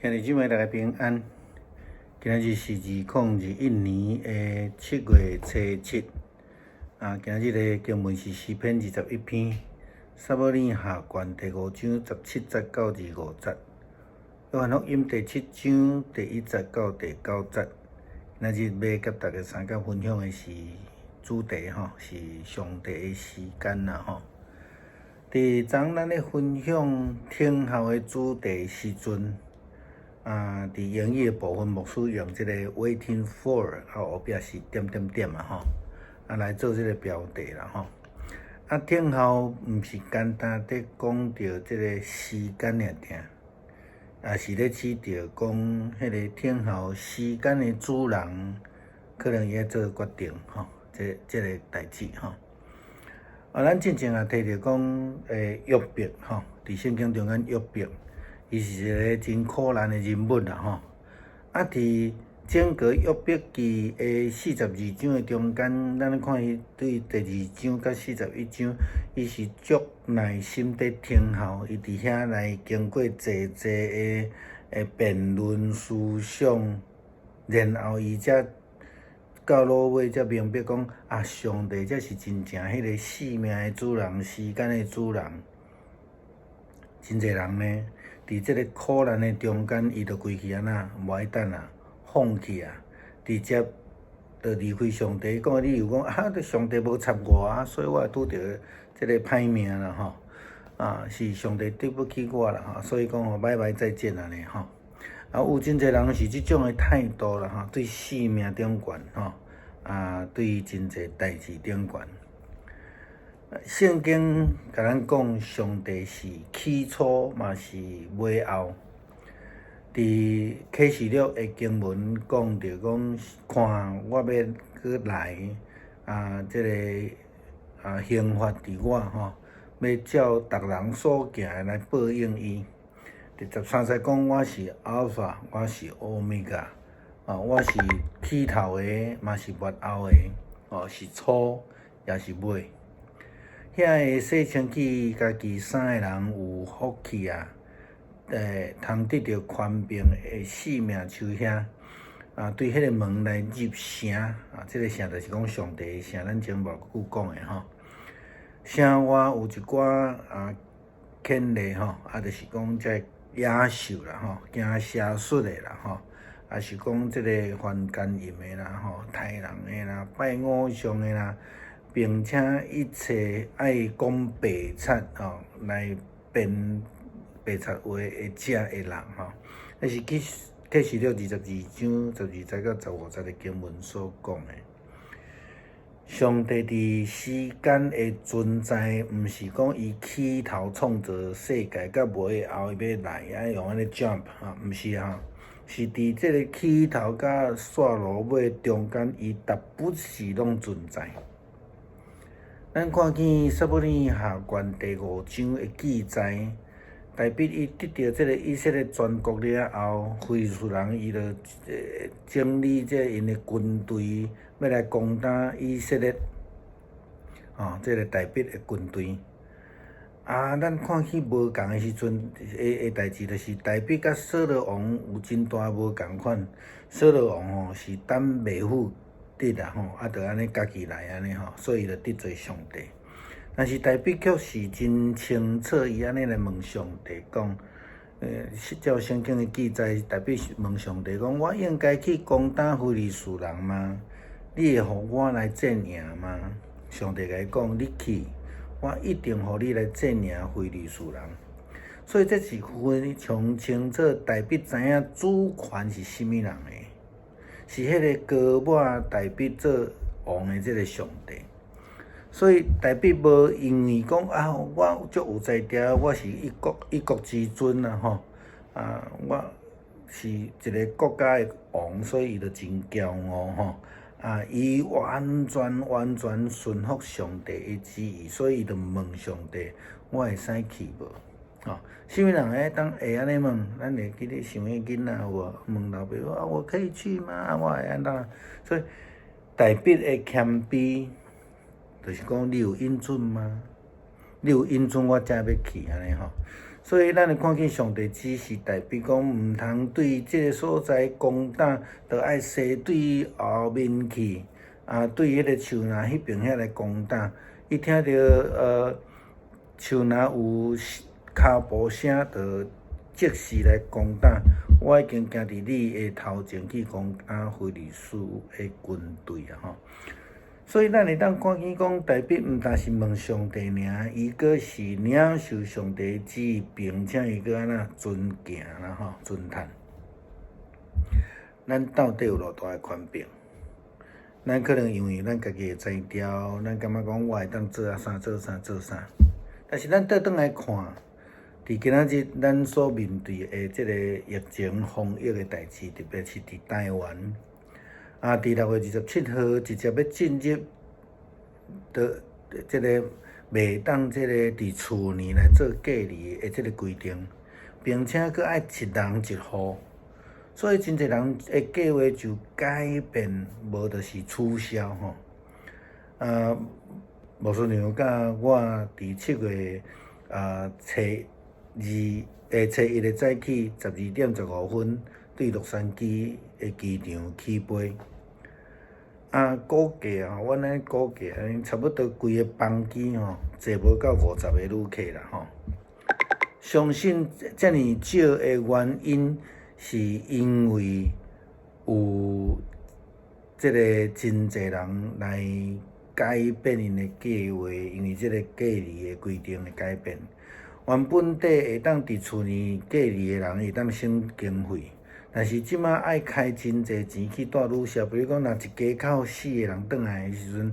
兄弟姊妹大家平安。今日是2021年的7月初7。今日的经文是诗篇21篇，撒母耳下卷第5章17节到25节。约翰福音第7章第1节到第9节。今日要甲大家三角分享的是主题是上帝的时间昨咱咧分享听候的主题时阵，伫英语的部分，牧师用这个 waiting for 后壁是点点点来做这个标题啦听候毋是简单地讲到这个时间尔定，是咧指着讲迄个听候时间的主人，可能伊要做决定这个代志咱之前也提着讲约伯伫圣经中间约伯，伊是一个真苦难的人物啦伫整个约伯记的42章的中间，咱看伊对第2章甲41章，伊是足耐心地听候，伊伫遐来经过济的辩论思想，然后伊才到落尾才明白讲上帝才是真正迄个生命的主人，时间的主人。真侪人呢，伫即个苦难的中间，伊就规气无爱等放弃直接就离开上帝。讲的理由讲上帝无插我所以我会拄着即个歹命啦是上帝对不起我啦所以讲拜拜再见安尼有真侪人是即种的态度啦对生命顶悬对真侪代志顶悬。圣经甲咱讲，上帝是起初嘛是尾后。伫启示录的经文讲着讲，看我要去来即个刑罚伫我要照逐人所行的来报应伊。第13节讲，我是 Alpha， 我是 Omega， 我是起头的，嘛是末后的，是初也是尾。遐个洗清气家己衫的人有福气通得到宽平的性命树遐对迄个门来入城即个城就是讲上帝的城，咱前无久讲的城外有一寡权利就是讲这野兽啦惊邪术的啦是讲即个犯奸淫的啦杀人的啦拜偶像的啦，并且一切爱讲白贼来辩白贼话的遮的人那是启示录22章12节到15节的经文所讲的。上帝伫时间的存在，毋是讲伊起头创造世界，甲尾后伊要来用安尼 jump 毋是是伫即个起头甲线路尾中间，伊逐不时拢存在。咱看见撒母耳下卷第5章的记载，大卫伊得到即个以色列全国了后，非利士人伊就整理即因的军队，要来攻打以色列即个大卫的军队咱看去无共的时阵的代志，就是大卫甲扫罗王有真大无共款。扫罗王是等妹夫得就安尼家己来安尼所以就得罪上帝。但是大卫却是真清楚，伊安尼来问上帝讲，照圣经的记载，大卫问上帝讲：我应该去攻打非利士人吗？你会互我来战赢吗？上帝甲伊讲：你去，我一定互你来战赢非利士人。所以这是非常清楚，大卫知影主权是甚物人的，是迄个高抹大卫做王的这个上帝。所以大卫无因为讲我足有才调，我是一国之尊我是一个国家的王，所以伊就真骄傲伊完全顺服上帝的旨意，所以伊就问上帝：我会使去无？什么人当会安尼问？咱会记咧想迄囡仔有无？问老爸我可以去吗？我会安怎？所以大卫的谦卑，就是讲你有恩准吗？你有恩准，我才要去安尼所以咱会看见上帝指示代表讲，毋通对即个所在攻打，着爱西对后面去，对迄个树林迄边遐来攻打。伊听着树林有脚步声，着即时来攻打。我已经行伫你的头前去攻打非利士的军队吼。所以咱会当看见讲，大卫毋但是问上帝尔，伊阁是领受上帝旨意，并且伊阁安那遵行啦吼，遵趁。咱到底有偌大诶权柄？咱可能因为咱家己会知调，咱感觉讲我会当做啥做啥做啥，但是咱倒转来看，伫今仔日咱所面对诶即个疫情防疫诶代志，特别是伫台湾。伫6月27号直接要进入的即个袂当即个伫厝内来做隔离的即个规定，并且佫爱一人一户，所以真侪人的计划就改变，无就是取消吼。无说娘甲我伫7月初1日早起12:15对洛杉矶的机场起飞。估计阮安尼估计差不多规个班机坐无到50个旅客啦吼。相信遮尔少的原因，是因为有即个真侪人来改变因的计划，因为即个隔离的规定的改变。原本底会当伫厝内隔离的人会当省经费。但是即马爱开真侪钱去带旅社，比如讲，若一家口4个人转来的时阵，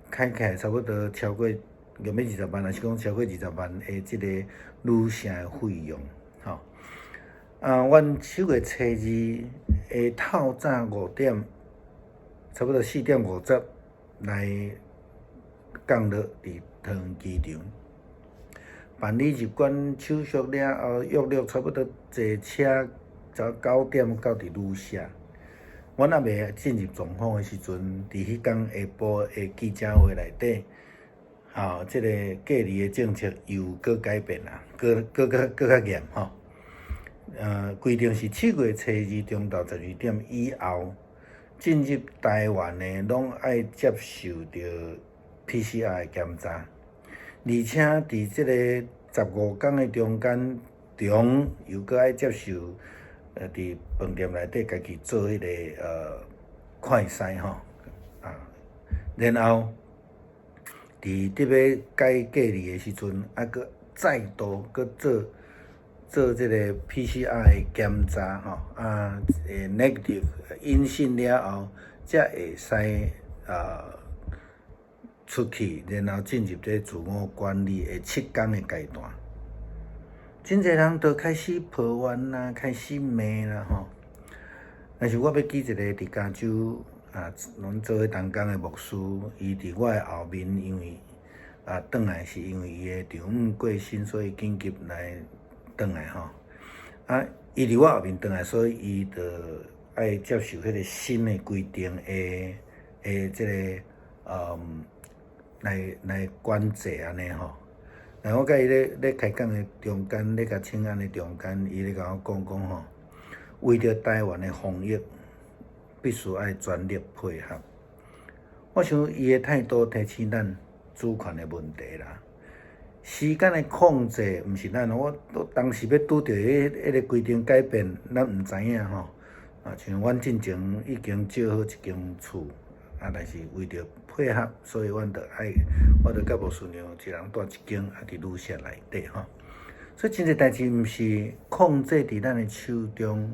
开起来差不多超过约20万，还是讲超过20万的即个旅社的费用，吼。阮7月初2下透早5点，差不多4:50来降落伫桃园机场，办理入关手续了后，约略差不多坐车。早9点到伫旅社，阮也未进入状况的时阵，伫迄天下晡的记者会内底，即个隔离的政策又搁改变啦，搁较严吼。规定是7月初2中昼12点以后进入台湾的，拢爱接受着 PCR 的检查，而且伫即个15天的中间又搁爱接受。伫饭店内底家己做迄个快筛吼，然后伫特别该隔离的时阵，搁再度搁做即个 PCR 的检查吼，negative 阴性了后，才会使出去，然后进入这自我管理的7天的阶段。真侪人都开始抱怨啦，开始骂啦吼。但是我要举一个伫加州拢做伙同工的牧师，伊伫我的后面，因为转来是因为伊的丈母过身，所以紧急来转来吼。伊伫我后面转来，所以伊就爱接受迄个新的规定的即个来管制安尼吼。我甲伊咧开讲的中间，咧甲请安的中间，伊咧甲我讲吼，为着台湾的防疫，必须爱全力配合。我想伊的态度提醒咱主权的问题啦。时间的控制毋是咱，我当时要拄着迄个规定改变，咱毋知影吼。像阮进前已经借好一间厝，但是为着配合，所以我就甲无顺娘一人住一间，伫旅社内底吼。所以真侪代志毋是控制伫咱的手中，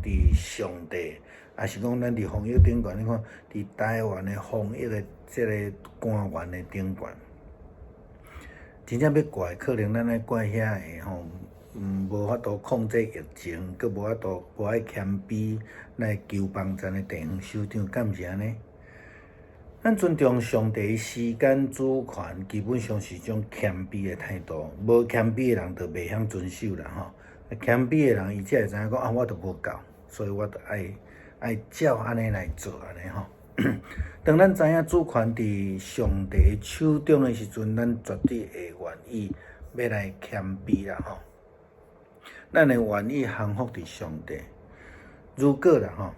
伫上帝，也是讲咱伫防疫顶悬，你看伫台湾的防疫的即个官员的顶悬，真正要怪，可能咱爱怪遐个吼，无法度控制疫情，佮无法度无爱谦卑来求帮咱的地方首长，敢毋是安尼？咱尊重上帝时间主权，基本上是一种谦卑的态度。无谦卑的人就袂晓遵守啦吼。谦卑的人，伊才会知影讲我都无够，所以我就爱照安尼来做安尼吼。当咱知影主权伫上帝的手中的时阵，咱绝对会愿意要来谦卑啦吼。咱会愿意降服伫上帝。如果啦吼，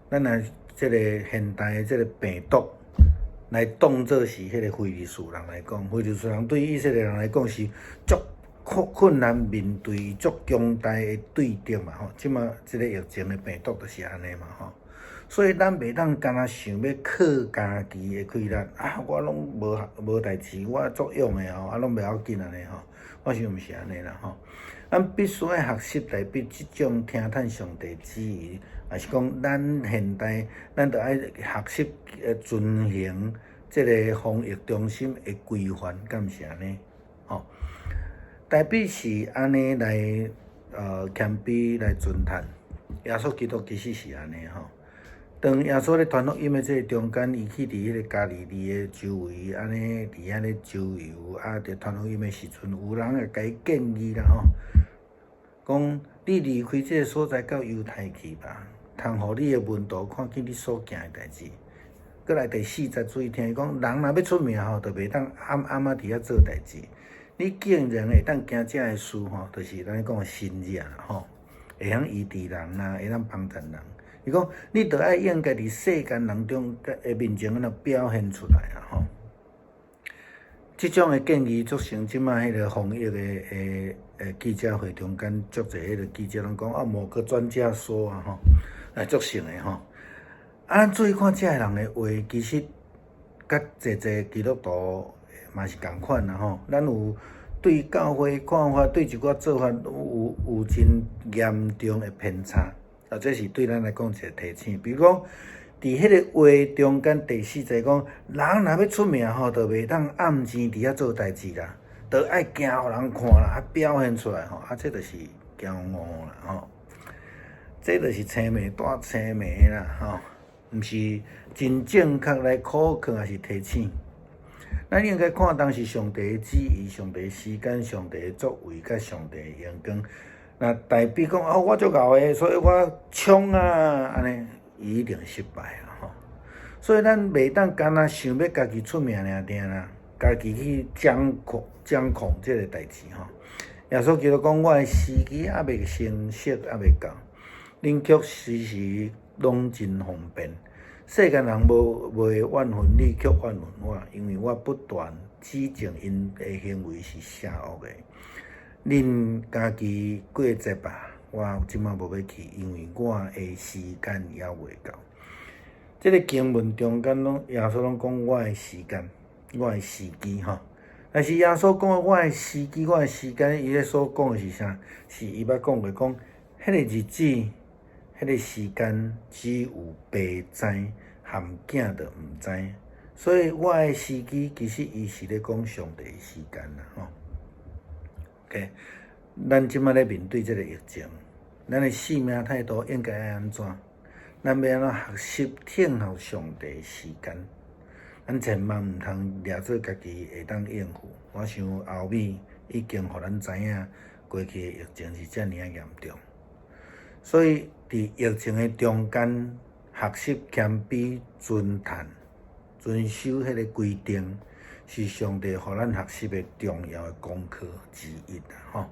咱若即个现代的即个病毒来当作是迄个非利士人来讲，非利士人对以色列人来讲是足困难面对、足强大的对敌嘛吼。即马即个疫情的病毒就是安尼嘛吼。所以咱袂当干那想要靠家己的气力啊，我拢无代志，我作用的吼，啊拢袂要紧安尼吼。我想毋是安尼啦吼。咱必须要学习代表即种听趁上帝旨意，也是讲咱现代咱着爱学习遵行即个防疫中心的规范，敢毋是安尼？吼，代表是安尼来谦卑来尊叹。耶稣基督其实是安尼吼。当耶稣咧传福音的即个中间，伊去伫迄个加利利的周围，安尼伫遐咧周游，啊，伫传福音的时阵，有人也甲伊建议啦吼，讲你离开即个所在到犹太去吧，通互你的门徒看见你所行的代志。过来第40注意听伊讲，人若要出名吼，就袂当暗暗啊伫遐做代志。你竟然会当行遮个事吼，就是咱讲神迹啦吼，会晓医治人啦，会当帮助人。伊讲，你着爱应该伫世间人中诶面前，安表现出来啊吼。即种诶建议造成即摆迄个防疫诶记者会中间，足侪迄个记者拢讲啊，某个专家说啊吼，足成诶吼。咱注意看遮个人诶话，其实甲侪基督徒嘛是共款啦吼。咱有对教会看法，对一寡做法有真严重诶偏差。这是对咱来讲一个提醒。比如讲，伫迄个话中间第40讲，人若要出名吼，就袂当暗钱伫遐做代志啦，就爱行互人看啦，啊表现出来吼，啊这就是骄傲啦吼，这就是青梅带青梅啦吼，毋是真正确来考课，还是提醒。咱应该看当时上帝的旨意、上帝的时间、上帝的作为、甲上帝的阳光。那代表讲哦，我足敖的，所以我冲啊，安尼伊一定失败啦吼。所以咱袂当干那想要家己出名尔定啦，家己去掌控即个代志吼。耶稣基督讲，我的时机还未成熟，还未到，恁却时时拢真方便。世间人袂怨恨你，却怨恨我，因为我不断指正因的行为是邪恶的。恁家己过节吧，我即马无要去，因为我的时间还未到。即个经文中间拢耶稣拢讲我的时间，我的时机吼。但是耶稣讲我的时机，我的时间，伊咧所讲的是啥？是伊捌讲过，讲迄个日子，迄个时间只有爸知，含囝着毋知。所以我的时机，其实伊是咧讲上帝的时间啦吼。OK， 咱即摆咧面对即个疫情，咱的生命态度应该爱安怎？咱要安怎学习听候上帝的时间？咱千万毋通掠做家己会当应付。我想后面已经互咱知影，过去的疫情是遮尔啊严重。所以伫疫情的中间，学习谦卑、尊叹、遵守迄个规定。是上帝互咱学习的重要的功课之一啦，吼。